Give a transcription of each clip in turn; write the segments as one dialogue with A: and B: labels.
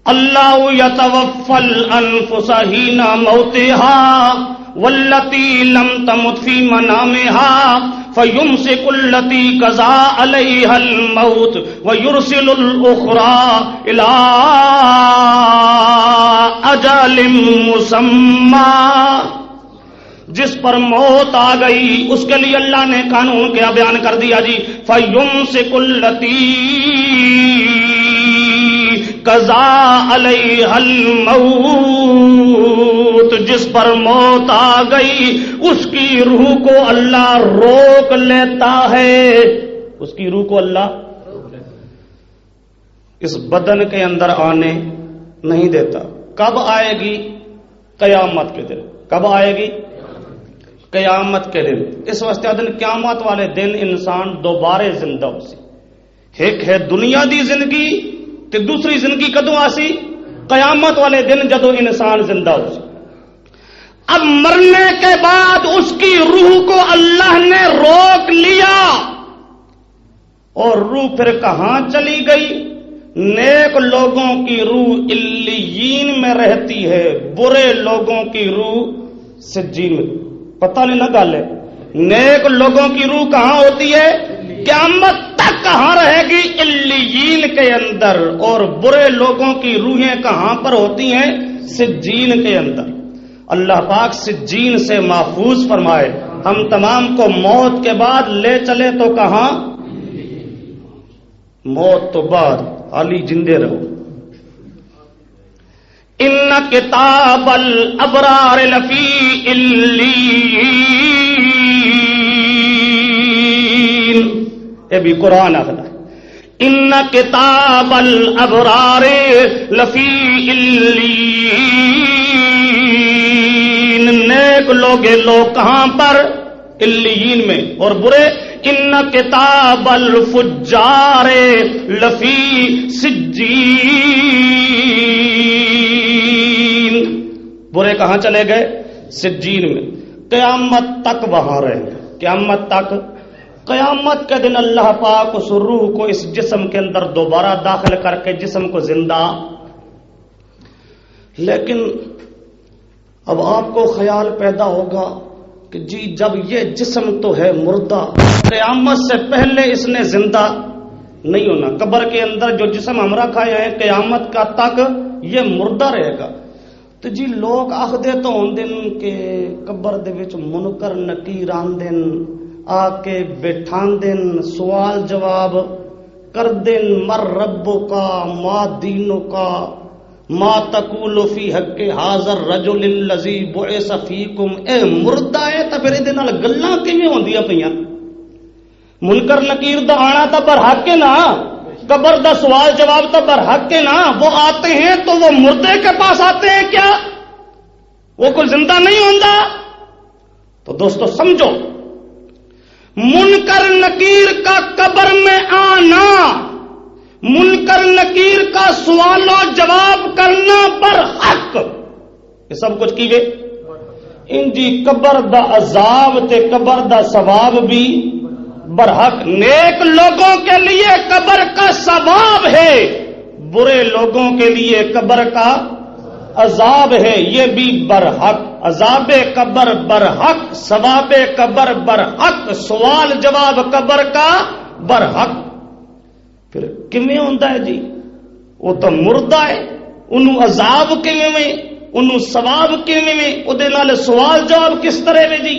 A: اللہ یتوفی الانفس حین موتها واللتی لم تمت فی منامها فیمسک التی قضا علیہا الموت ویرسل الاخری الی اجل مسمی. جس پر موت آ گئی اس کے لیے اللہ نے قانون کیا بیان کر دیا جی. فیمسک التی قضا علیہا الموت، جس پر موت آ گئی اس کی روح کو اللہ روک لیتا ہے. اس کی روح کو اللہ اس بدن کے اندر آنے نہیں دیتا. کب آئے گی؟ قیامت کے دن. کب آئے گی؟ قیامت کے دن. اس واسطے دن قیامت والے دن انسان دوبارے زندہ ہو سی. ایک ہے دنیا دی زندگی تے دوسری زندگی کدوں آسی؟ قیامت والے دن جدو انسان زندہ ہو سی. اب مرنے کے بعد اس کی روح کو اللہ نے روک لیا اور روح پھر کہاں چلی گئی؟ نیک لوگوں کی روح علیین میں رہتی ہے، برے لوگوں کی روح سجین میں. پتہ نہیں نہ گل ہے. نیک لوگوں کی روح کہاں ہوتی ہے؟ قیامت تک کہاں رہے گی؟ علیین کے اندر. اور برے لوگوں کی روحیں کہاں پر ہوتی ہیں؟ سجین کے اندر. اللہ پاک سجین سے محفوظ فرمائے. ہم تمام کو موت کے بعد لے چلے تو کہاں؟ موت تو بعد. علی جندے رہو. ان کتاب الابرار لفی علیین. یہ بھی قرآن آخر ہے. ان کتاب الابرار لفی علیین. نیک لوگ کہاں پر؟ علیین میں. اور برے ان کتاب الفجار لفی سجین. برے کہاں چلے گئے؟ سجین میں. قیامت تک وہاں رہیں گے. قیامت تک. قیامت کے دن اللہ پاک اس روح کو اس جسم کے اندر دوبارہ داخل کر کے جسم کو زندہ. لیکن اب آپ کو خیال پیدا ہوگا کہ جی جب یہ جسم تو ہے مردہ، قیامت سے پہلے اس نے زندہ نہیں ہونا. قبر کے اندر جو جسم ہم رکھا ہے قیامت کا تک یہ مردہ رہے گا. تو جی لوگ آخدے تو ہوں دن کہ قبر دے وچ منکر نکیر آندن، آ کے بیٹھان دن، سوال جواب کر دن. مر ربو کا ما دینو کا ما تقول فی حق حاضر رجل الذی بعث فیکم. اے مردہ ہے تو پھر یہ گلاں کیویں ہوندیاں پیاں؟ منکر نکیر دا آنا تو برحق ہے نا، قبر دا سوال جواب تو برحق ہے نا. وہ آتے ہیں تو وہ مردے کے پاس آتے ہیں کیا؟ وہ کوئی زندہ نہیں ہوندا؟ تو دوستو سمجھو، منکر نکیر کا قبر میں آنا، منکر نکیر کا سوال و جواب کرنا برحق. یہ سب کچھ کیجئے ان جی قبر دا عذاب تے قبر دا ثواب بھی برحق. نیک لوگوں کے لیے قبر کا ثواب ہے، برے لوگوں کے لیے قبر کا عذاب ہے. یہ بھی برحق. عذاب قبر برحق، ثواب قبر برحق، سوال جواب قبر کا برحق. پھر کیویں ہوندا ہے جی؟ وہ تو مردہ ہے، انہوں عذاب کیویں میں، انہوں ثواب کیویں میں، او دے نال سوال جواب کس طرح میں جی؟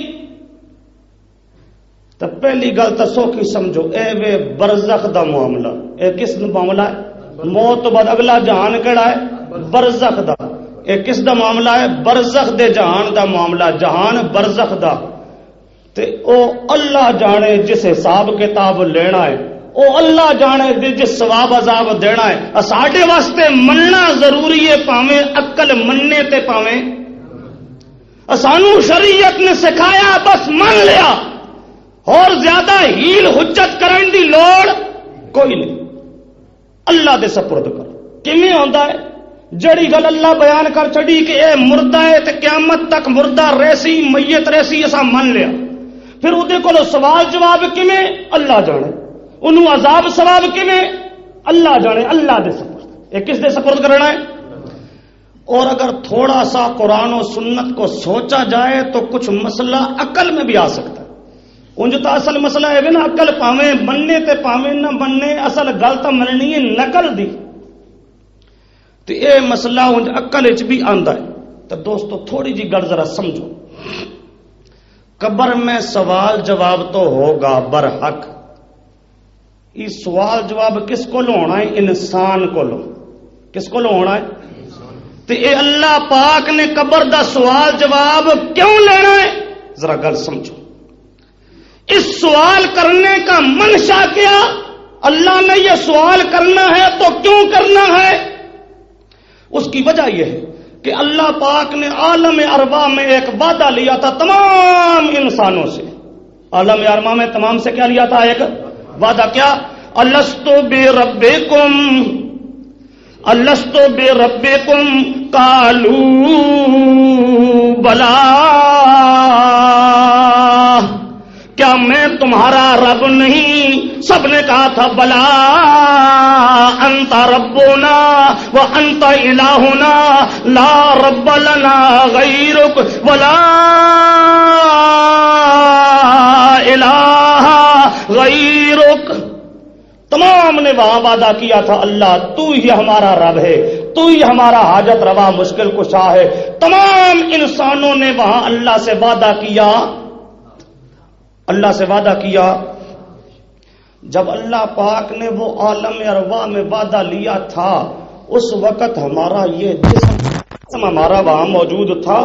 A: تو پہلی گل تو سوکھی سمجھو، اے وے برزخ دا معاملہ. اے کس معاملہ ہے؟ موت تو بعد اگلا جہان کیڑا ہے؟ برزخ دا. اے کس دا معاملہ ہے؟ برزخ دے جہان دا معاملہ. جہان برزخ دا تے او اللہ جانے جس حساب کتاب لینا ہے، او اللہ جانے جس ثواب عذاب دینا ہے. ساڈے واسطے مننا ضروری ہے، پاویں عقل مننے تے پاویں. سانو شریعت نے سکھایا بس من لیا، اور زیادہ ہیل حجت کرن دی لوڑ کوئی نہیں. اللہ دے سپرد کر. کیویں ہوندا ہے؟ جڑی گل اللہ بیان کر چھڑی کہ اے مردہ ہے تے قیامت تک مردہ ریسی میت ریسی اسا من لیا. پھر اودے کولو سوال جواب کیویں؟ اللہ جانے. انہوں عذاب ثواب کیویں؟ اللہ جانے اللہ دے سپرد، یہ کس دے سپرد کرنا ہے؟ اور اگر تھوڑا سا قرآن و سنت کو سوچا جائے تو کچھ مسئلہ عقل میں بھی آ سکتا ہے۔ انج تو اصل مسئلہ ہے نا عقل پاویں بننے تے پاویں نہ بننے، اصل گل تو مننی ہے نقل دی، تو یہ مسئلہ انج عقل وچ بھی آندا ہے۔ تو دوستو تھوڑی جی گل ذرا سمجھو، قبر میں سوال جواب تو ہوگا برحق، یہ سوال جواب کس کو ہونا ہے؟ انسان کو، کس کو ہونا ہے؟ تو یہ اللہ پاک نے قبر دا سوال جواب کیوں لینا ہے؟ ذرا گل سمجھو، اس سوال کرنے کا منشا کیا؟ اللہ نے یہ سوال کرنا ہے تو کیوں کرنا ہے؟ اس کی وجہ یہ ہے کہ اللہ پاک نے عالم ارواح میں ایک وعدہ لیا تھا تمام انسانوں سے۔ عالم ارواح میں تمام سے کیا لیا تھا؟ ایک وعدہ، کیا؟ الستو بربکم، الستو بربکم قالوا بلا، کیا میں تمہارا رب نہیں؟ سب نے کہا تھا بلا، انت ربنا وانت الہنا لا رب لنا غیرک ولا الہ غیرک۔ تمام نے وہاں وعدہ کیا تھا اللہ تو ہی ہمارا رب ہے، تو ہی ہمارا حاجت روا مشکل کشا ہے۔ تمام انسانوں نے وہاں اللہ سے وعدہ کیا، اللہ سے وعدہ کیا۔ جب اللہ پاک نے وہ عالم ارواح میں وعدہ لیا تھا، اس وقت ہمارا یہ جسم ہمارا وہاں موجود تھا۔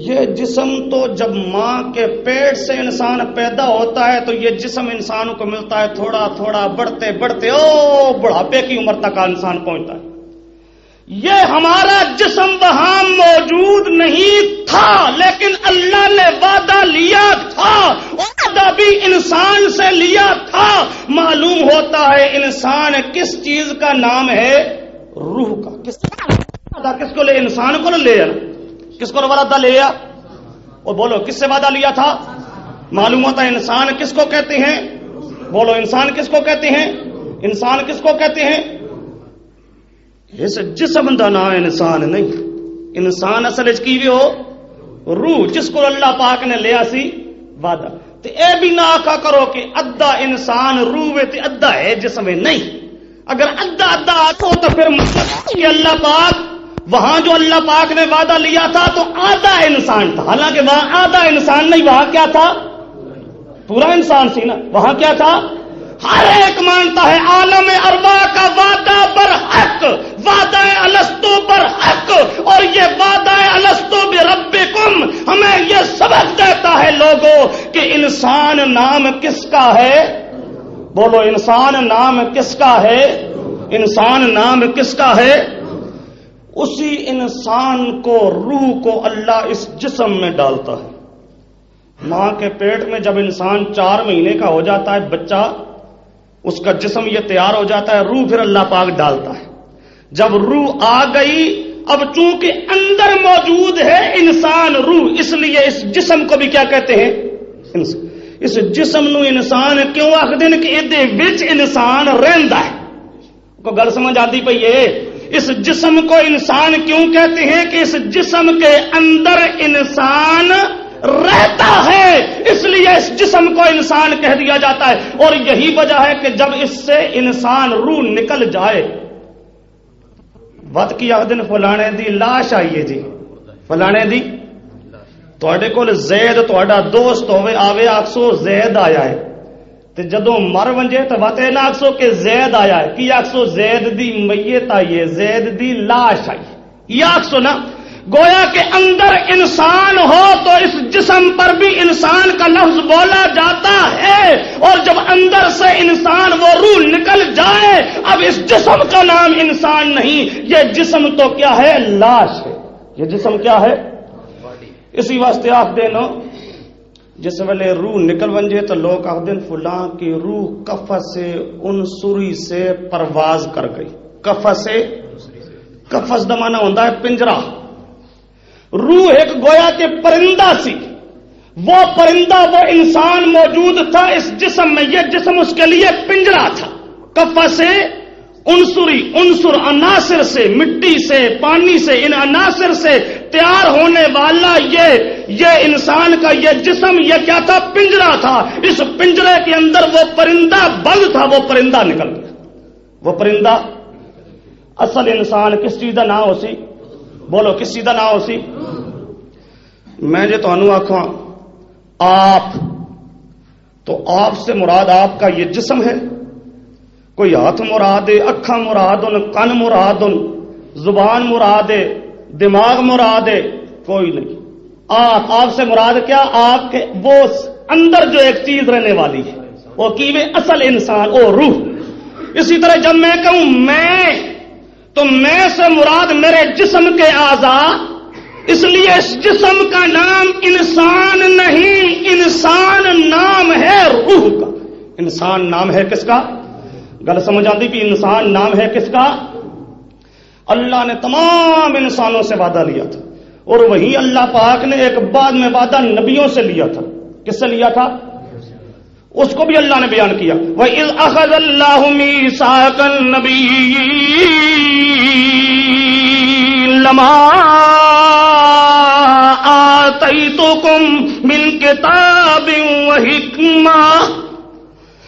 A: یہ جسم تو جب ماں کے پیٹ سے انسان پیدا ہوتا ہے تو یہ جسم انسان کو ملتا ہے، تھوڑا تھوڑا بڑھتے بڑھتے بڑھاپے کی عمر تک انسان پہنچتا ہے۔ یہ ہمارا جسم وہاں موجود نہیں تھا، لیکن اللہ نے وعدہ لیا تھا، وعدہ بھی انسان سے لیا تھا۔ معلوم ہوتا ہے انسان کس چیز کا نام ہے؟ روح کا۔ کس کو لے؟ انسان کو لے، کس کو وعدہ لیا؟ اور بولو کس سے وعدہ لیا تھا؟ معلوم ہوتا ہے انسان کس کو کہتے ہیں؟ بولو انسان کس کو کہتے ہیں؟ انسان کس کو کہتے ہیں؟ اس جسم دا نام انسان نہیں، انسان اصل کی بھی ہو روح، جس کو اللہ پاک نے لیا سی وعدہ۔ تو اے بھی نہ آکھا کرو کہ ادھا انسان روح ہے تے ادھا ہے جسم ہے، نہیں۔ اگر ادھا ادھا آکھو تو پھر مطلب کہ اللہ پاک وہاں جو اللہ پاک نے وعدہ لیا تھا تو آدھا انسان تھا، حالانکہ وہاں آدھا انسان نہیں، وہاں کیا تھا؟ پورا انسان سی نا۔ وہاں کیا تھا؟ ہر ایک مانتا ہے عالم ارواح کا وعدہ برحق، وعدہ الستو برحق، اور یہ وعدہ الستو بربکم ہمیں یہ سبق دیتا ہے لوگوں کہ انسان نام کس کا ہے؟ بولو انسان نام کس کا ہے؟ انسان نام کس کا ہے؟ اسی انسان کو، روح کو اللہ اس جسم میں ڈالتا ہے۔ ماں کے پیٹ میں جب انسان 4 مہینے کا ہو جاتا ہے بچہ، اس کا جسم یہ تیار ہو جاتا ہے، روح پھر اللہ پاک ڈالتا ہے۔ جب روح آ گئی، اب چونکہ اندر موجود ہے انسان روح، اس لیے اس جسم کو بھی کیا کہتے ہیں؟ اس جسم نو انسان کیوں آخدے ہیں کہ ادھے وچ انسان رہندا ہے۔ کو گل سمجھ آتی پئی ہے؟ اس جسم کو انسان کیوں کہتے ہیں کہ اس جسم کے اندر انسان رہتا ہے، اس لیے اس جسم کو انسان کہہ دیا جاتا ہے۔ اور یہی وجہ ہے کہ جب اس سے انسان روح نکل جائے، وقت کی آخدن فلانے دی لاش آئیے جی، فلانے دی تواڈے کول زید تواڈا دوست ہوئے آوے آکسو زید آیا ہے، تے جدوں مر ونجے تو واتے نہ آکسو کہ زید آیا ہے، کی آکسو زید دی میت آئی ہے، زید دی لاش آئی، یہ آکسو نا۔ گویا کہ اندر انسان ہو تو اس جسم پر بھی انسان کا لفظ بولا جاتا ہے، اور جب اندر سے انسان وہ روح نکل جائے، اب اس جسم کا نام انسان نہیں، یہ جسم تو کیا ہے؟ لاش ہے۔ یہ جسم کیا ہے؟ اسی واسطے آپ دینا جس ویلے روح نکل ونجے تو لوگ آخ دین فلاں کی روح کفس سے انصری سے پرواز کر گئی۔ کفس سے، کفس دا معنی ہوندا ہے پنجرہ۔ روح ایک گویا کہ پرندہ سی، وہ پرندہ وہ انسان موجود تھا اس جسم میں، یہ جسم اس کے لیے پنجرہ تھا۔ کفس سے عنصر عناصر سے، مٹی سے، پانی سے، ان عناصر سے تیار ہونے والا یہ انسان کا یہ جسم، یہ کیا تھا؟ پنجرا تھا. اس پنجرے کے اندر وہ پرندہ بند تھا، وہ پرندہ نکل گیا. وہ پرندہ اصل انسان کس چیز کا نام ہو سی؟ بولو کس چیز کا نام ہو سی؟ میں جو تمہیں آخا آپ، تو آپ سے مراد آپ کا یہ جسم ہے. کوئی ہاتھ مراد ہے، اکھاں مراد ان، کن مراد ان، زبان مراد ہے، دماغ مراد ہے؟ کوئی نہیں. آپ سے مراد کیا؟ آپ کے وہ اندر جو ایک چیز رہنے والی ہے، وہ کیویں اصل انسان، وہ روح. اسی طرح جب میں کہوں میں، تو میں سے مراد میرے جسم کے اعضاء. اس لیے اس جسم کا نام انسان نہیں، انسان نام ہے روح کا. انسان نام ہے کس کا؟ گل سمجھ آتی کہ انسان نام ہے کس کا؟ اللہ نے تمام انسانوں سے وعدہ لیا تھا، اور وہی اللہ پاک نے ایک بعد میں وعدہ نبیوں سے لیا تھا. کس سے لیا تھا؟ اس کو بھی اللہ نے بیان کیا. وَإِذْ أَخَذَ اللَّهُ مِيثَاقَ النَّبِيِّينَ لَمَا آتَيْتُكُم مِّن كِتَابٍ وَحِكْمَةٍ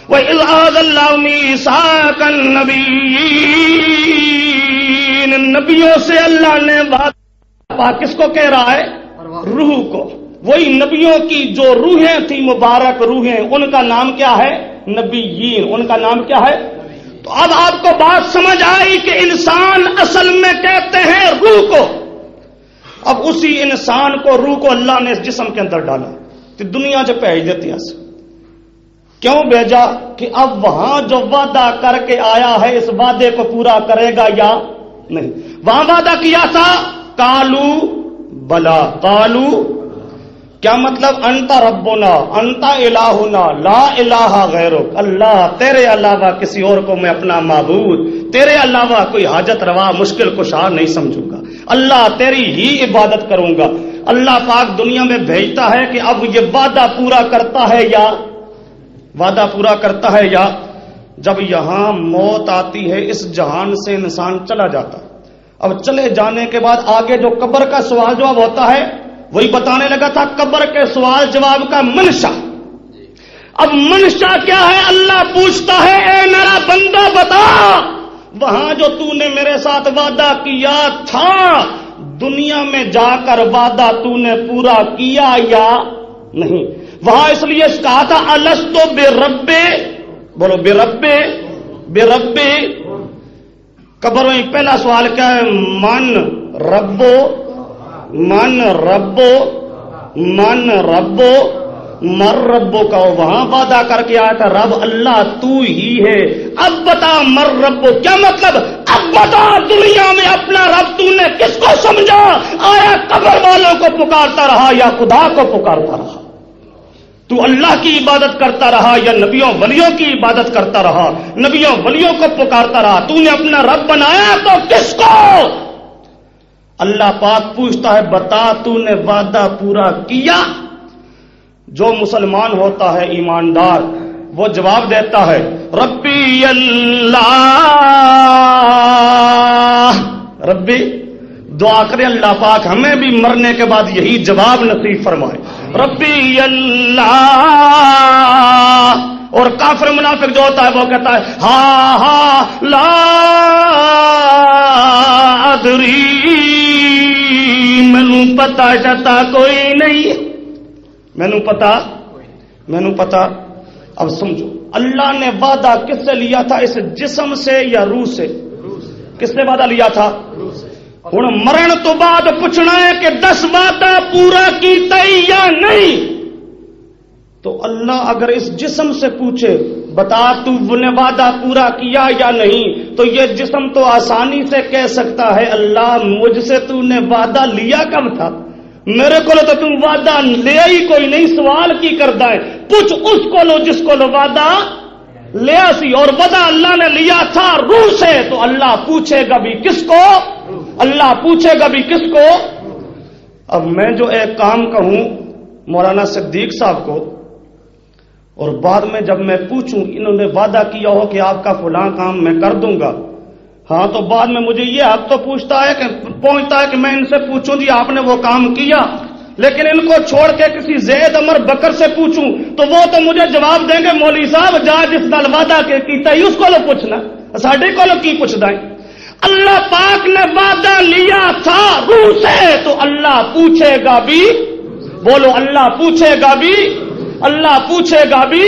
A: وَإِذْ أَخَذَ اللَّهُ مِيثَاقَ النَّبِيِّينَ. نبیوں سے اللہ نے وعدہ، کس کو کہہ رہا ہے؟ روح کو. وہی نبیوں کی جو روحیں تھی، مبارک روحیں، ان کا نام کیا ہے؟ نبیین. ان کا نام کیا ہے؟ تو اب آپ کو بات سمجھ آئی کہ انسان اصل میں کہتے ہیں روح کو. اب اسی انسان کو، روح کو اللہ نے اس جسم کے اندر ڈالا. تو دنیا جو بھیج دیتی ہے، کیوں بھیجا؟ کہ اب وہاں جو وعدہ کر کے آیا ہے اس وعدے کو پورا کرے گا یا نہیں. وہاں وعدہ کیا تھا قالو بلا، قالو کیا مطلب؟ انت ربنا، انت الہنا، لا الہ غیرک. اللہ تیرے علاوہ کسی اور کو میں اپنا معبود، تیرے علاوہ کوئی حاجت روا مشکل کشا نہیں سمجھوں گا. اللہ تیری ہی عبادت کروں گا. اللہ پاک دنیا میں بھیجتا ہے کہ اب یہ وعدہ پورا کرتا ہے یا وعدہ پورا کرتا ہے یا جب یہاں موت آتی ہے اس جہان سے انسان چلا جاتا. اب چلے جانے کے بعد آگے جو قبر کا سوال جواب ہوتا ہے وہی بتانے لگا تھا قبر کے سوال جواب کا منشا. اب منشا کیا ہے؟ اللہ پوچھتا ہے اے میرا بندہ بتا، وہاں جو تو نے میرے ساتھ وعدہ کیا تھا دنیا میں جا کر وعدہ تو نے پورا کیا یا نہیں؟ وہاں اس لیے کہا تھا الستو بے ربے، بولو بے ربے، بے ربے. قبر میں پہلا سوال کیا ہے؟ من ربو، من ربو، من ربو، مر ربو کا. وہاں وعدہ کر کے آیا تھا رب اللہ تو ہی ہے. اب بتا مر ربو کیا مطلب؟ اب بتا دنیا میں اپنا رب تو نے کس کو سمجھا؟ آیا قبر والوں کو پکارتا رہا یا خدا کو پکارتا رہا؟ تو اللہ کی عبادت کرتا رہا یا نبیوں ولیوں کی عبادت کرتا رہا؟ نبیوں ولیوں کو پکارتا رہا. تو نے اپنا رب بنایا تو کس کو؟ اللہ پاک پوچھتا ہے بتا تو نے وعدہ پورا کیا؟ جو مسلمان ہوتا ہے ایماندار وہ جواب دیتا ہے ربی اللہ. ربی دعا کرے اللہ پاک ہمیں بھی مرنے کے بعد یہی جواب نصیب فرمائے. ربی اللہ. اور کافر منافق جو ہوتا ہے وہ کہتا ہے ہاں ہاں لا ادری، مینوں پتا جاتا کوئی نہیں، مینوں پتا. اب سمجھو اللہ نے وعدہ کس سے لیا تھا؟ اس جسم سے یا روح سے؟ کس نے وعدہ لیا تھا؟ ہوں مرن تو بعد پوچھنا ہے کہ 10 وعدہ پورا کیتا یا نہیں. تو اللہ اگر اس جسم سے پوچھے بتا تو نے وعدہ پورا کیا یا نہیں، تو یہ جسم تو آسانی سے کہہ سکتا ہے اللہ مجھ سے تو نے وعدہ لیا کب تھا؟ میرے کو تو تم وعدہ لیا ہی کوئی نہیں، سوال کی کرتا ہے. پوچھ اس کو لو جس کو لو وعدہ لیا سی، اور وعدہ اللہ نے لیا تھا روح سے. تو اللہ پوچھے گا بھی کس کو؟ اللہ پوچھے گا بھی کس کو؟ اب میں جو ایک کام کہوں مولانا صدیق صاحب کو، اور بعد میں جب میں پوچھوں انہوں نے وعدہ کیا ہو کہ آپ کا فلاں کام میں کر دوں گا، ہاں تو بعد میں مجھے یہ حق تو پوچھتا ہے کہ پہنچتا ہے کہ میں ان سے پوچھوں جی آپ نے وہ کام کیا، لیکن ان کو چھوڑ کے کسی زید عمر بکر سے پوچھوں تو وہ تو مجھے جواب دیں گے مولوی صاحب جا جس نال وعدہ کے کیتا ہی اس کو لو پوچھنا، ساڈے کو لو کی پوچھدا ہے؟ اللہ پاک نے وعدہ لیا تھا روح سے تو اللہ پوچھے گا بھی، بولو اللہ پوچھے گا بھی، اللہ پوچھے گا بھی۔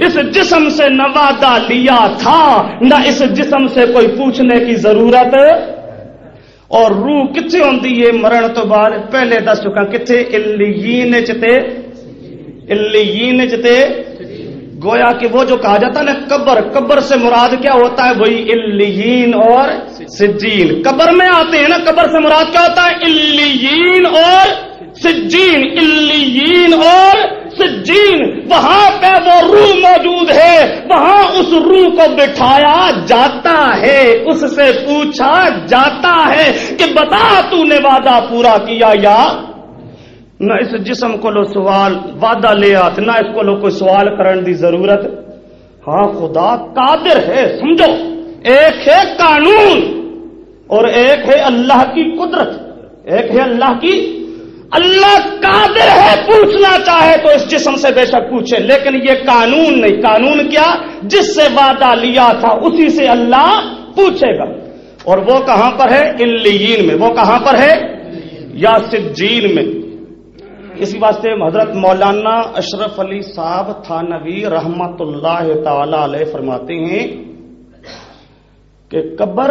A: اس جسم سے نہ وعدہ لیا تھا نہ اس جسم سے کوئی پوچھنے کی ضرورت، اور روح کتنے ہوندی ہے مرن تو بعد؟ پہلے دس چکا کتنے؟ علیین چتے، علیین چتے، گویا کہ وہ جو کہا جاتا ہے نا قبر، قبر سے مراد کیا ہوتا ہے؟ وہی علیین اور سجین، قبر میں آتے ہیں نا، قبر سے مراد کیا ہوتا ہے؟ علیین اور سجین، علیین اور سجین، وہاں پہ وہ روح موجود ہے، وہاں اس روح کو بٹھایا جاتا ہے، اس سے پوچھا جاتا ہے کہ بتا تو نے وعدہ پورا کیا یا نہ؟ اس جسم کو لو سوال وعدہ لے آت، نہ اس کو لو کوئی سوال کرن دی ضرورت۔ ہاں خدا قادر ہے، سمجھو، ایک ہے قانون اور ایک ہے اللہ کی قدرت، ایک ہے اللہ کی، اللہ قادر ہے پوچھنا چاہے تو اس جسم سے بے شک پوچھے، لیکن یہ قانون نہیں۔ قانون کیا؟ جس سے وعدہ لیا تھا اسی سے اللہ پوچھے گا، اور وہ کہاں پر ہے؟ علیین میں۔ وہ کہاں پر ہے؟ یا سجین میں۔ اسی واسطے حضرت مولانا اشرف علی صاحب تھانوی رحمت اللہ تعالی علیہ فرماتے ہیں کہ قبر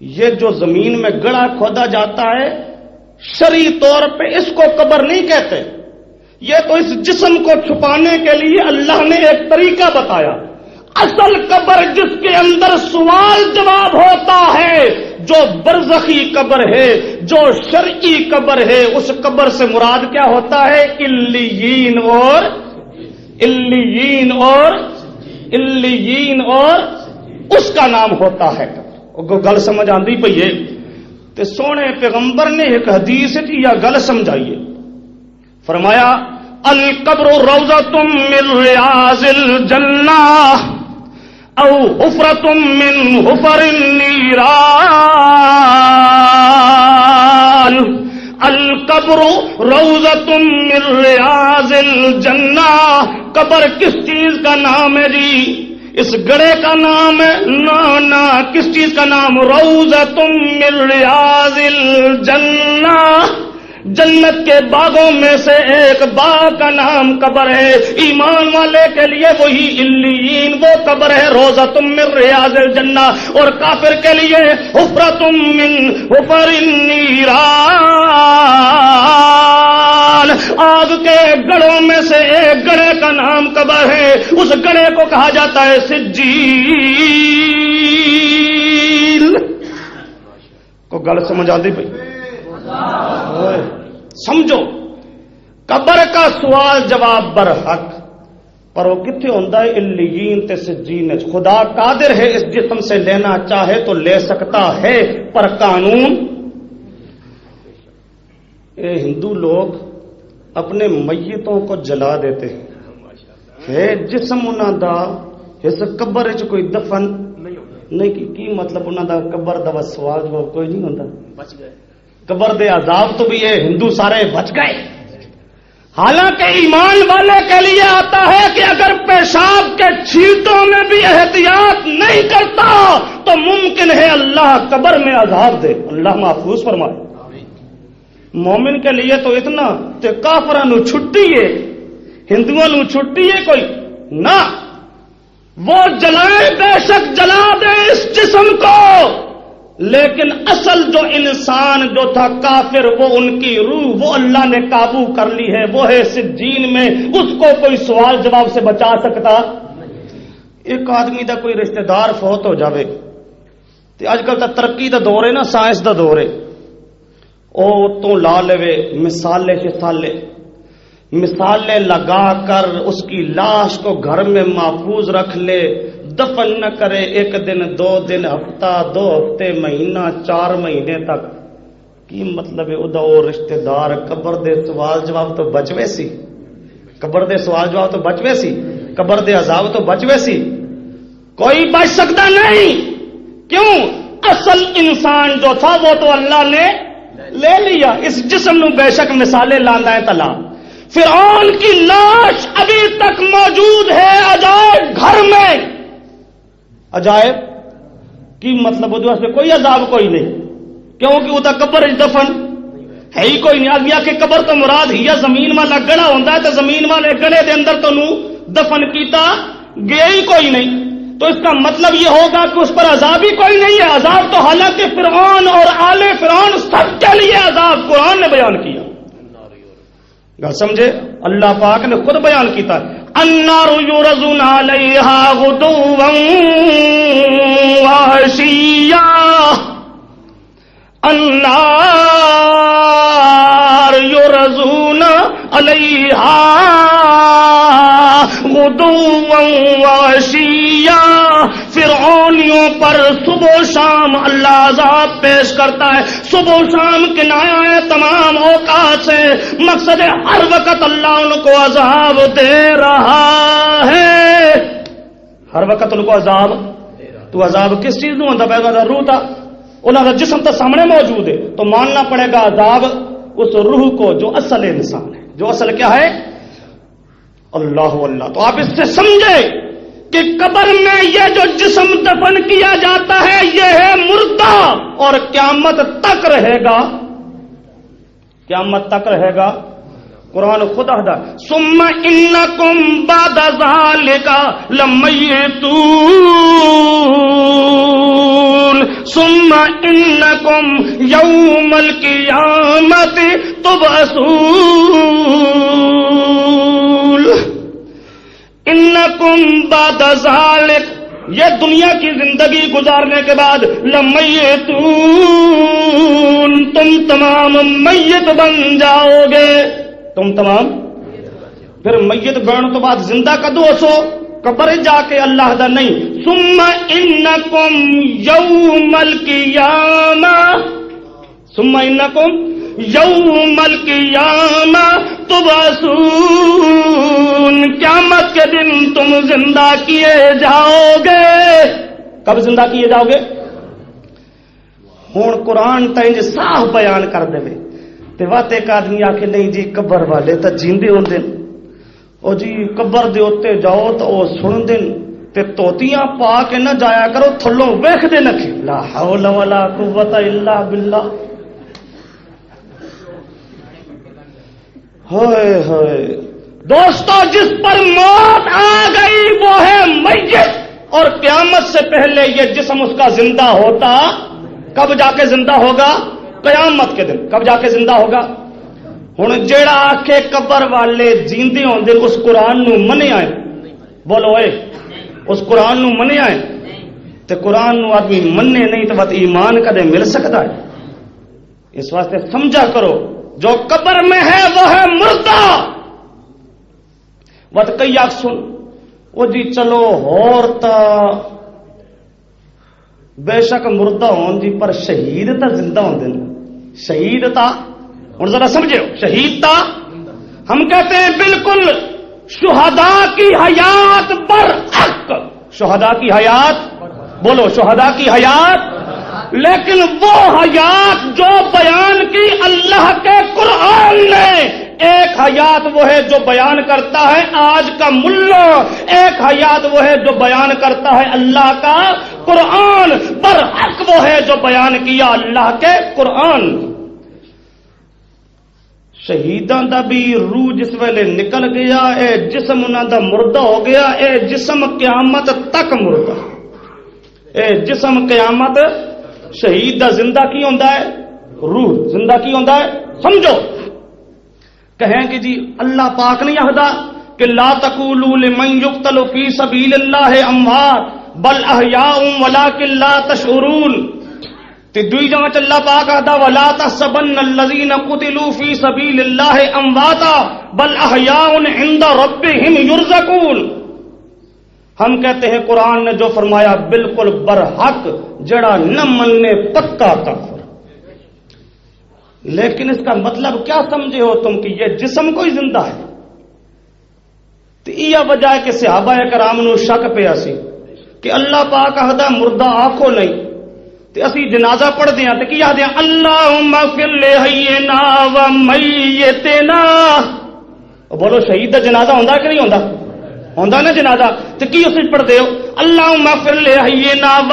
A: یہ جو زمین میں گڑھا کھودا جاتا ہے، شرعی طور پہ اس کو قبر نہیں کہتے، یہ تو اس جسم کو چھپانے کے لیے اللہ نے ایک طریقہ بتایا۔ اصل قبر جس کے اندر سوال جواب ہوتا ہے، جو برزخی قبر ہے، جو شرعی قبر ہے، اس قبر سے مراد کیا ہوتا ہے؟ علیین اور علیین اور علیین، اور اس کا نام ہوتا ہے قبر۔ گل سمجھ آندی پئی ہے تے سونے پیغمبر نے ایک حدیث یا گل سمجھائیے، فرمایا القبر روضۃ من ریاض الجنہ او حفرۃ من حفر النیران۔ القبر روضۃ من ریاض الجنہ، قبر کس چیز کا نام ہے جی؟ اس گڑھے کا نام ہے؟ نہ، کس چیز کا نام؟ روضۃ من ریاض الجنہ، جنت کے باغوں میں سے ایک باغ کا نام قبر ہے۔ ایمان والے کے لیے وہی علیین وہ قبر ہے، روضۃ من ریاض الجنہ، اور کافر کے لیے حفرۃ من حفر النیران، آگ کے گڑھوں میں سے ایک گڑھے کا نام قبر ہے، اس گڑھے کو کہا جاتا ہے سجیل۔ کو گل سمجھ آتی بھائی؟ سمجھو، قبر کا سوال جواب برحق، پر وہ کتنے ہوتا ہے؟ علیین تے سجین۔ خدا قادر ہے اس جسم سے لینا چاہے تو لے سکتا ہے، پر قانون ہندو لوگ اپنے میتوں کو جلا دیتے ہیں، ہے جسم انہوں دا اس قبر چ کوئی دفن نہیں کی مطلب انہوں دا قبر دا سوال جواب کوئی نہیں ہوتا، بچ گئے۔ قبر دے عذاب تو بھی یہ ہندو سارے بچ گئے، حالانکہ ایمان والے کے لیے آتا ہے کہ اگر پیشاب کے چھینٹوں میں بھی احتیاط نہیں کرتا تو ممکن ہے اللہ قبر میں عذاب دے، اللہ محفوظ فرمائے۔ مومن کے لیے تو اتنا تے کافراں نو چھٹی ہے، ہندوؤں نو چھٹی ہے کوئی نہ، وہ جلائے بے شک جلا دے اس جسم کو، لیکن اصل جو انسان جو تھا کافر، وہ ان کی روح وہ اللہ نے قابو کر لی ہے، وہ ہے سجین میں، اس کو کوئی سوال جواب سے بچا سکتا؟ ایک آدمی دا کوئی رشتہ دار فوت ہو جاوے تے اج کل تا ترقی دا دور ہے نا، سائنس دا دور ہے، او تو لا لے مثالیں لگا کر اس کی لاش کو گھر میں محفوظ رکھ لے، دفن نہ کرے، ایک دن، 2 دن، ہفتہ، 2 ہفتے، مہینہ، 4 مہینے تک، کی مطلب ہے ادا وہ رشتہ دار قبر دے سوال جواب تو بچوے سی، قبر دے سوال جواب تو بچوے سی، قبر دے عذاب تو بچوے سی، کوئی بچ سکتا نہیں۔ کیوں؟ اصل انسان جو تھا وہ تو اللہ نے لے لیا، اس جسم نو بے شک مثالیں لاندا ہے تلا۔ فرعون کی لاش ابھی تک موجود ہے عجائب گھر میں۔ عجائب کی مطلب وہ کوئی عذاب کوئی نہیں، کیونکہ وہ تو قبر دفن ہے ہی کوئی نہیں۔ آدمی کہ قبر تو مراد ہی زمین والا گڑا ہوتا ہے، تو زمین والے گڑے دے اندر تو دفن کیتا گیا ہی کوئی نہیں، تو اس کا مطلب یہ ہوگا کہ اس پر عذاب ہی کوئی نہیں ہے۔ عذاب تو حالانکہ فرعون اور آل فرعون سب کے لیے عذاب قرآن نے بیان کیا، گل سمجھے؟ اللہ پاک نے خود بیان کیتا ہے، النار یعرضون علیہا غدوا وعشیا، النار یعرضون علیہا غدوا وعشیا، فرعونیوں پر صبح و شام اللہ عذاب پیش کرتا ہے۔ صبح و شام کنایا ہے تمام اوقات سے، مقصد ہر وقت اللہ ان کو عذاب دے رہا ہے، ہر وقت ان کو عذاب۔ تو عذاب کس چیز نو ہوتا پائے گا؟ روح تھا، انہوں کا جسم تو سامنے موجود ہے، تو ماننا پڑے گا عذاب اس روح کو جو اصل انسان ہے، جو اصل کیا ہے؟ اللہ اللہ۔ تو آپ اس سے سمجھے کہ قبر میں یہ جو جسم دفن کیا جاتا ہے یہ ہے مردہ، اور قیامت تک رہے گا، قیامت تک رہے گا۔ قرآن خدا ہے، ثم انکم بعد ذالک لمیتون ثم انکم یوم القیامت تبعثون، انکم بعد ذالک، یہ دنیا کی زندگی گزارنے کے بعد، لمیتون، تم تمام میت بن جاؤ گے، تم تمام۔ پھر میت بننے تو بعد زندہ کدو سو قبر جا کے اللہ دا نہیں، ثم انکم یوم القیامہ، ثم انکم یوم القیامہ تبعثون، قیامت کے دن تم زندہ کیے جاؤ گے۔ کب زندہ کیے جاؤ گے؟ ہوں قرآن تینج صاف بیان کر دے، تے وات ایک آدمی آ کے نہیں جی قبر والے تو جیندے ہوندے، او جی قبر دے اوتے جاؤ تو او سن دین، تے توتیاں پا کے نہ جایا کرو، تھلوں ویکھ دے نہ کہ لا حول ولا قوت الا باللہ۔ ہوئے ہوئے دوستو، جس پر موت آ گئی وہ ہے میت، اور قیامت سے پہلے یہ جسم اس کا زندہ ہوتا، کب جا کے زندہ ہوگا؟ قیامت کے دن۔ کب جا کے زندہ ہوگا؟ ہن جیڑا آکھے قبر والے جیندے ہوندے اس قرآن نو منے آئے، بولو اے اس قرآن نو منے آئے، تے قرآن نو آدمی مننے نہیں تو بات ایمان کدے مل سکتا ہے؟ اس واسطے سمجھا کرو جو قبر میں ہے وہ ہے مردہ۔ وت کئی آخ سن وہ جی چلو ہورتا بے شک مردہ ہون جی، پر شہید تا زندہ ہوں دن، شہید تا ہوں ذرا سمجھو، شہید تا ہم کہتے ہیں بالکل شہداء کی حیات برحق، شہداء کی حیات، بولو شہداء کی حیات، لیکن وہ حیات جو بیان کی اللہ کے قرآن نے، ایک حیات وہ ہے جو بیان کرتا ہے آج کا ملا، ایک حیات وہ ہے جو بیان کرتا ہے اللہ کا قرآن، برحق وہ ہے جو بیان کیا اللہ کے قرآن۔ شہیداں دا بھی روح جس ویلے نکل گیا، اے جسم انہاں دا مردہ ہو گیا، اے جسم قیامت تک مردہ، اے جسم قیامت، شہید دا زندہ کی ہوندا ہے؟ روح زندہ کی ہوندا ہے؟ سمجھو، کہیں کہ جی اللہ پاک نہیں آخدا کہ لا تقولوا لمن يقتل في سبيل الله اموات بل احیاء ولكن لا تشعرون، تے دوئی جگہ اللہ پاک آخدا ولا تحسبن الذين قتلوا في سبيل الله امواتا بل احیاء عند ربهم يرزقون۔ ہم کہتے ہیں قرآن نے جو فرمایا بالکل برحق، جڑا نہ مننے پکا کافر۔ لیکن اس کا مطلب کیا سمجھے ہو تم کہ یہ جسم کوئی زندہ ہے؟ تو یہ وجہ ہے کہ صحابہ کرام نو شک پہ اسی کہ اللہ پاک آخدا مردہ آنکھو نہیں، تے اسی جنازہ پڑھ دیاں تے کی آدھے اللہم اغفر لحینا و میتنا. بولو شہید دا جنازہ ہوندا کہ نہیں ہوندا؟ ہوندا نا جنازہ. تے کی اسی پڑھ دے ہو اللہم اغفر لحینا و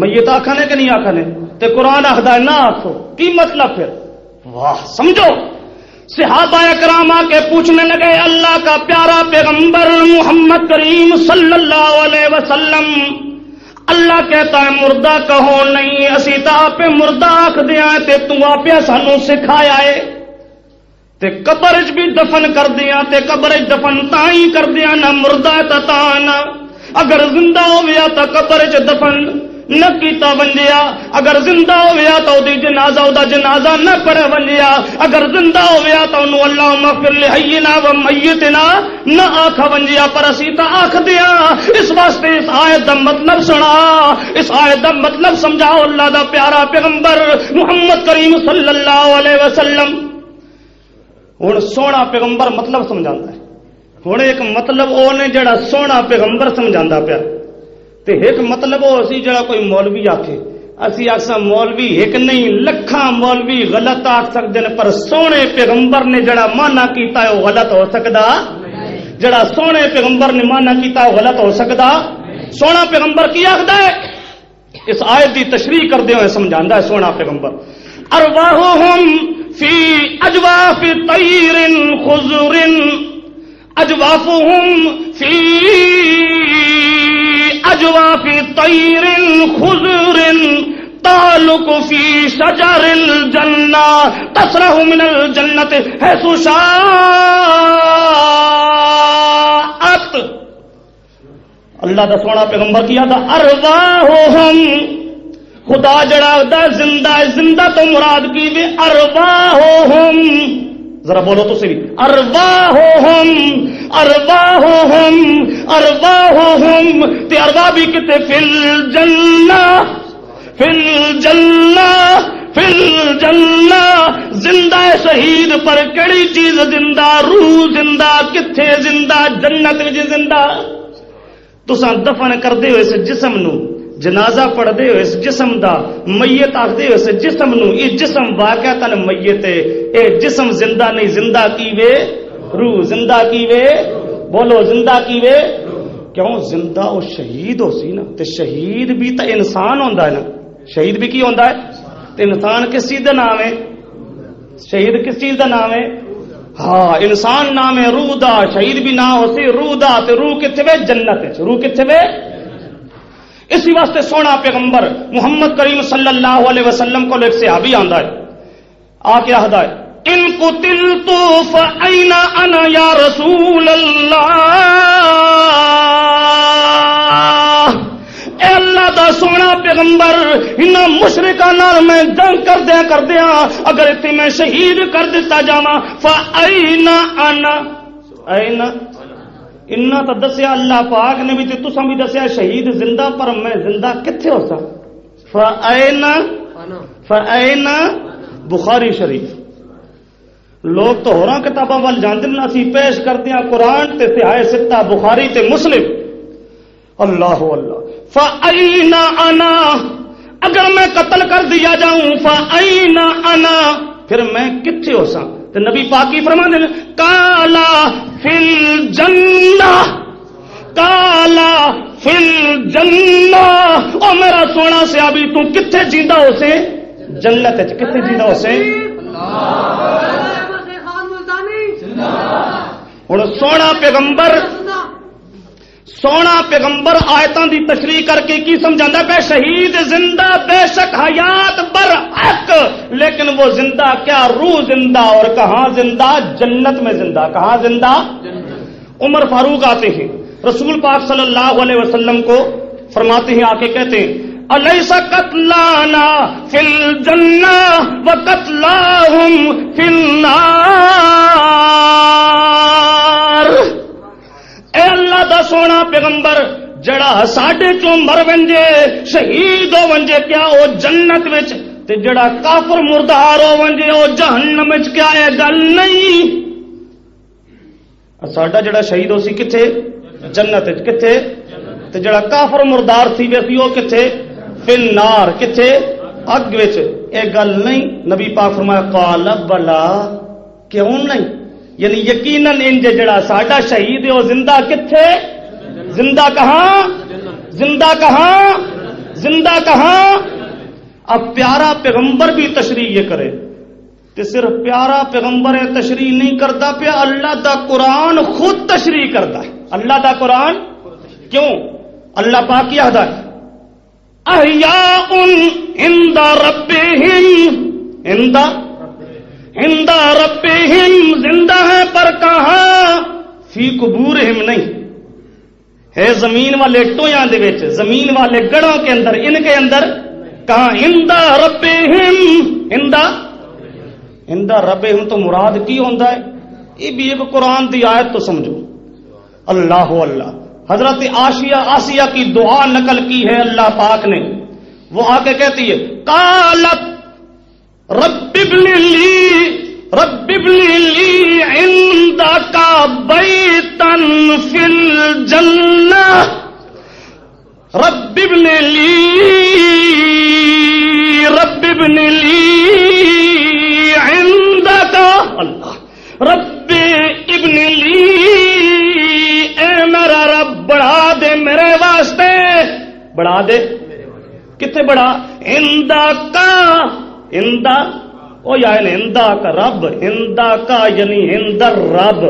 A: میت آکھنے کہ نہیں آکھنے؟ تے قرآن آخدا ہے نہ آکھو. کی مطلب پھر؟ واہ سمجھو. صحابہ کرام آ کے پوچھنے لگے اللہ کا پیارا پیغمبر محمد کریم صلی اللہ علیہ وسلم اللہ کہتا ہے مردہ کہو نہیں اسی تا آپ مردہ آکھ دیا تے تو آپ سانو سکھایا ہے تے قبر چ بھی دفن کر دیا تے قبر چ دفن تائی کر دیا نہ مردہ تا نہ اگر زندہ ہو گیا تو قبر چ دفن نہ کیتا ونجیا اگر زندہ ہو گیا تو دی جنازہ دا جنازہ نہ پڑھ ونجیا اگر زندہ ہو گیا تو انہوں اللہم اغفر لحینا و میتنا نہ آکھ ونجیا پر اسی تا آکھ دیا. اس واسطے اس آیت دا مطلب سنا اس آیت دا مطلب سمجھاؤ اللہ دا پیارا پیغمبر محمد کریم صلی اللہ علیہ وسلم. ہن سونا پیغمبر مطلب سمجھاندا ہے. ہن ایک مطلب او نے جڑا سونا پیغمبر سمجھاندا پیا تے ایک مطلب وہ اسی جڑا کوئی مولوی آکھے اسی آکھسا مولوی ایک نہیں لکھاں مولوی غلط آکھ سکدے نے پر سونے پیغمبر نے جڑا مانا کیتا ہے وہ غلط ہو سکدا جڑا سونے پیغمبر نے مانا کیتا ہے وہ غلط ہو سکدا. سونا پیغمبر کی آکھدا ہے اس آیت دی تشریح کردے ہوئے سمجھاندا ہے سونا پیغمبر ارواحہم فی اجواف طیر خضر اجوافہم فی اجواف طیر خضر تعلق فی شجر الجنہ تسرح من الجنت حیث شاءت. اللہ دا سونا پیغمبر کیا تھا ارواحہم خدا جڑا دا زندہ زندہ تو مراد کی بھی ارواحہم ذرا بولو تو صحیح ارواحہم ارواحہم ارواحہم تے ارواح بھی کتے فی الجنہ فی الجنہ فی الجنہ. زندہ شہید پر کڑی چیز زندہ روح زندہ کتھے زندہ جنت وچ زندہ. تساں دفن کردے ہوئے اس جسم نو جنازہ پڑھ دے ہوئے اس جسم دا میت آکھ دے ہوئے اس جسم نو یہ جسم واقعتاً میت ہے اے جسم زندہ نہیں زندہ کی وے روح زندہ کی وے بولو زندہ کی وے کیوں زندہ وہ شہید ہو سی نا تے شہید بھی تا انسان ہوندا ہے نا شہید بھی کی ہوندا ہے تے انسان کس چیز دا نام ہے شہید کس چیز دا نام ہے ہاں انسان نام ہے روح دا شہید بھی نام ہو سی روح دا تے روح کتھے وے جنت ہے روح کتھے وے. اسی واسطے سونا پیغمبر محمد کریم صلی اللہ علیہ وسلم کو ایک صحابی آندا ہے آ کے آہدا ہے ان قتلت فأین انا یا رسول اللہ. اے اللہ دا سونا پیغمبر انہاں مشرکاں نال میں جنگ کردیا اگر اتنے میں شہید کر دیتا جاواں فأین انا این انہاں تو دسیا اللہ پاک نے بھی تے تساں بھی دسیا شہید زندہ پر میں زندہ کتھے ہو سا فأین بخاری شریف. لوگ تو ہوراں کتاباں وال جاندے نہ سی پیش کردیاں قرآن تے سہائے ستہ بخاری تے مسلم. اللہ اللہ فأین انا اگر میں قتل کر دیا جاؤں فأین انا پھر میں کتھے ہو سا تو نبی پاک کی فرماتے ہیں کالا فی الجنہ کالا فی الجنہ. او میرا سونا صحابی تو کتھے جیندہ ہو سے جنت ہے کتھے جیندہ ہو سے ہن سونا پیغمبر آیتاں دی تشریح کر کے کی سمجھاندا پہ شہید زندہ بے شک حیات برحق لیکن وہ زندہ کیا روح زندہ اور کہاں زندہ جنت میں زندہ کہاں زندہ. عمر فاروق آتے ہیں رسول پاک صلی اللہ علیہ وسلم کو فرماتے ہیں آ کے کہتے ہیں الیس قتلانا فی الجنہ وقتلاہم فی النار. اے اللہ دا سونا پیغمبر جڑا ساڈے چوں مر ونجے شہید ہو ونجے کیا او جنت وچ تے جڑا کافر مردار ہو ونجے او جہنم وچ کیا ہے گل نہیں. ساڈا جڑا شہید ہو سی کتھے جنت وچ کتھے تے جڑا کافر مردار سی ویسی وہ کتھے فی النار کتھے اگ وچ اے گل نہیں نبی پاک فرمایا قال بلا کیوں نہیں یعنی یقیناً انج جڑا ساڈا شہید ہے وہ زندہ کتھے زندہ کہاں زندہ کہاں زندہ کہاں اب پیارا پیغمبر بھی تشریح یہ کرے کہ صرف پیارا پیغمبر تشریح نہیں کرتا پیا اللہ دا قرآن خود تشریح کرتا ہے اللہ دا قرآن کیوں اللہ پاک کی ہدایت احیاء عند ربہم عند ربہم زندہ ہے پر کہاں فی قبورہم نہیں ہے زمین والے ٹویاں دے وچ زمین والے گڑوں کے اندر ان کے اندر کہاں عند ربہم عند ربہم تو مراد کی ہوندا ہے یہ بھی ایک قرآن دی آیت تو سمجھو اللہ اللہ حضرت آسیہ کی دعا نقل کی ہے اللہ پاک نے وہ آ کے کہتی ہے قالت رب ابن لی عندک بیتا فی الجنہ رب ابن لی عندک اللہ رب ابن لی اے میرا رب بڑھا دے میرے واسطے بڑھا دے کتنے بڑھا اندا او یعنی اندا کا رب اندا کا یعنی اندر رب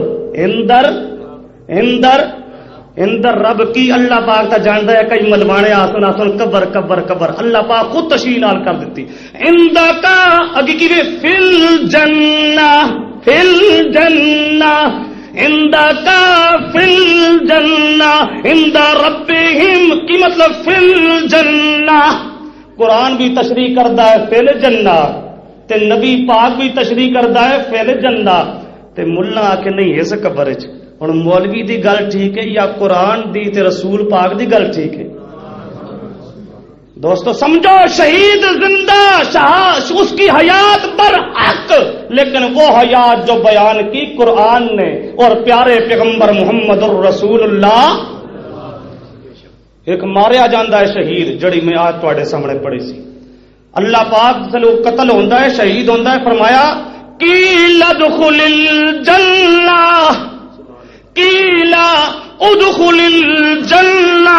A: اندر رب کی اللہ پاک تا جاندا ہے کئی ملوانے آسن قبر قبر قبر اللہ پاک خود تشریح نال کر دیتی اندا کا اگے کی فی الجنہ عندک فی الجنہ عند ربہم کی مطلب فی الجنہ قرآن بھی تشریح کرتا ہے فی الجنہ تے نبی پاک بھی تشریح کرتا ہے فی الجنہ تے ملا آ کے نہیں اس قبر وچ ہن مولوی دی گل ٹھیک ہے یا قرآن دی تے رسول پاک دی گل ٹھیک ہے دوستو سمجھو شہید زندہ اس کی حیات برحق لیکن وہ حیات جو بیان کی قرآن نے اور پیارے پیغمبر محمد الرسول اللہ ایک ماریا جاندہ ہے شہید جڑی میں آج تواڈے سامنے پڑھی سی اللہ پاک سے لوگ قتل ہوندا ہے شہید ہوندا ہے فرمایا قیل ادخل الجنہ قیل ادخل الجنہ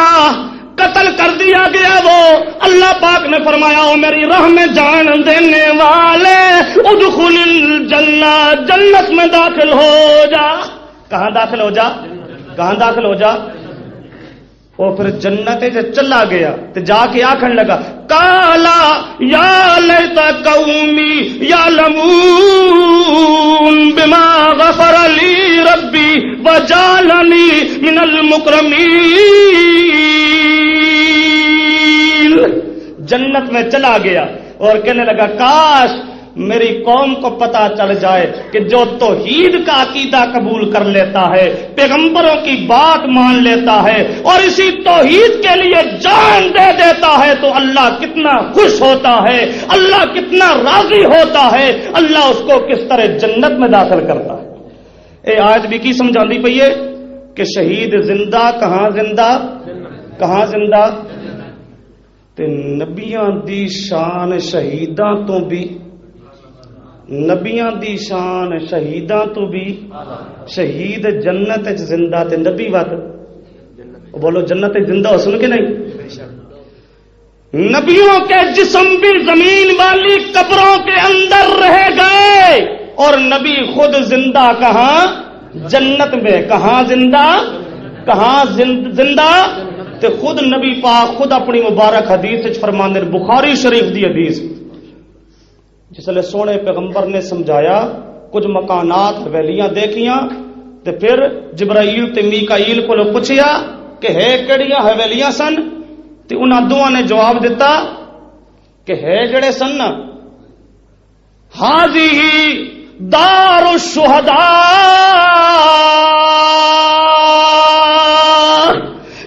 A: قتل کر دیا گیا وہ اللہ پاک نے فرمایا او میری راہ میں جان دینے والے ادخل الجنہ جنت میں داخل ہو جا کہاں داخل ہو جا کہاں داخل ہو جا وہ پھر جنت سے چلا گیا تو جا کے آخر لگا کالا یا لیت قومی یعلمون بما غفر لی ربی وجعلنی من المکرمین جنت میں چلا گیا اور کہنے لگا کاش میری قوم کو پتا چل جائے کہ جو توحید کا عقیدہ قبول کر لیتا ہے پیغمبروں کی بات مان لیتا ہے اور اسی توحید کے لیے جان دے دیتا ہے تو اللہ کتنا خوش ہوتا ہے اللہ کتنا راضی ہوتا ہے اللہ اس کو کس طرح جنت میں داخل کرتا ہے اے آیت بھی کی سمجھاندی پئی ہے کہ شہید زندہ کہاں زندہ کہاں زندہ تے نبیاں دی شان شہیداں تو بھی نبیاں دی شان شہیداں تو بھی شہید جنت زندہ تے نبی وقت بولو جنت زندہ ہو سن کے نہیں نبیوں کے جسم بھی زمین والی قبروں کے اندر رہ گئے اور نبی خود زندہ کہاں جنت میں کہاں زندہ کہاں زندہ تے خود نبی پاک خود اپنی مبارک حدیث فرماندے بخاری شریف دی حدیث جس لئے سونے پیغمبر نے سمجھایا کچھ مکانات حویلیاں دیکھیاں تے پھر جبرائیل تے میکائیل کو پوچھیا کہ ہے کیڑیاں حویلیاں سن تے انہاں دوواں نے جواب دیتا کہ ہے جڑے سن ہاذی دار الشہداء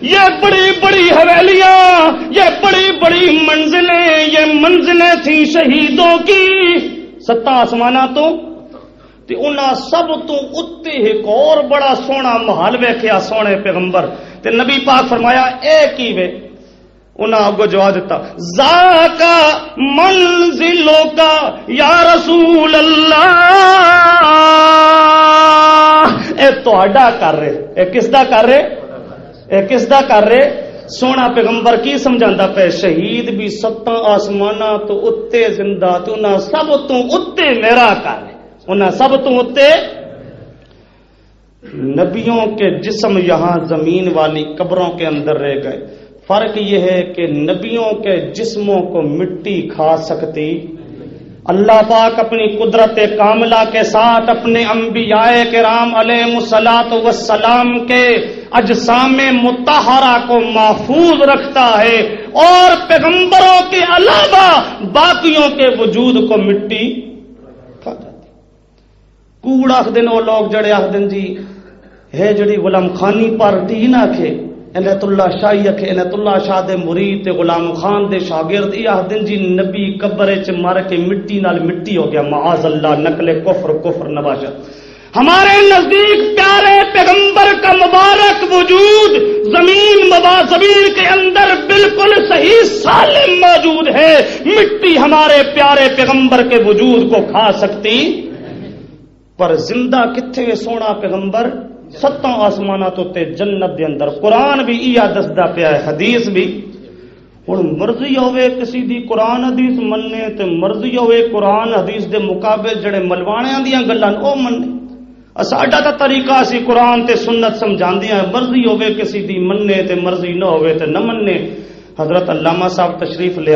A: یہ بڑی بڑی حویلیاں یہ بڑی بڑی منزلیں یہ منزلیں تھیں شہیدوں کی 7 آسمانہ تو تے انہاں سب تو اتے ایک اور بڑا سونا محل ویکھیا سونے پیغمبر تے نبی پاک فرمایا اے کی وے انہاں اگو جواب دیتا ذاکا منزلوں کا یا رسول اللہ اے تہاڈا کر رہے اے کس دا کر رہے اے کس دا کر رہے سونا پیغمبر کی سمجھاندا پے شہید بھی ستاں آسماناں تو اتے زندہ تے انہاں سب تو اتے میرا کر رہے انہاں سب تو اتے نبیوں کے جسم یہاں زمین والی قبروں کے اندر رہ گئے فرق یہ ہے کہ نبیوں کے جسموں کو مٹی کھا سکتی اللہ پاک اپنی قدرت کاملہ کے ساتھ اپنے انبیاء کرام علیہم الصلاۃ والسلام کے اجسام مطہرہ کو محفوظ رکھتا ہے اور پیغمبروں کے علاوہ باقیوں کے وجود کو مٹی کھا جاتی کوڑ آخ دن وہ لوگ جڑے آخ دن جی ہے جڑی غلام خانی پارٹی نہ کھے عنایت اللہ شاہی اکھے عنایت اللہ شاہ دے مرید تے غلام خان دے شاگرد یہ آخدن جی نبی قبر چ مر کے مٹی نال مٹی ہو گیا معاذ اللہ نقل کفر نباشت ہمارے نزدیک پیارے پیغمبر کا مبارک وجود زمین کے اندر بالکل صحیح سالم موجود ہے مٹی ہمارے پیارے پیغمبر کے وجود کو کھا سکتی پر زندہ کتھے سونا پیغمبر ستاں آسمانات تے جنت دے اندر قرآن بھی یہ دسدا پیا ہے حدیث بھی ہن مرضی ہوے کسی دی قرآن حدیث مننے تے مرضی ہوے قرآن حدیث دے مقابل جڑے ملوانیاں دیاں گلاں او مننے ساڈا تا طریقہ سی قرآن تے سنت سمجھاندیاں مرضی ہوے کسی دی مننے تے مرضی نہ ہوے تے نہ مننے حضرت علامہ صاحب تشریف لے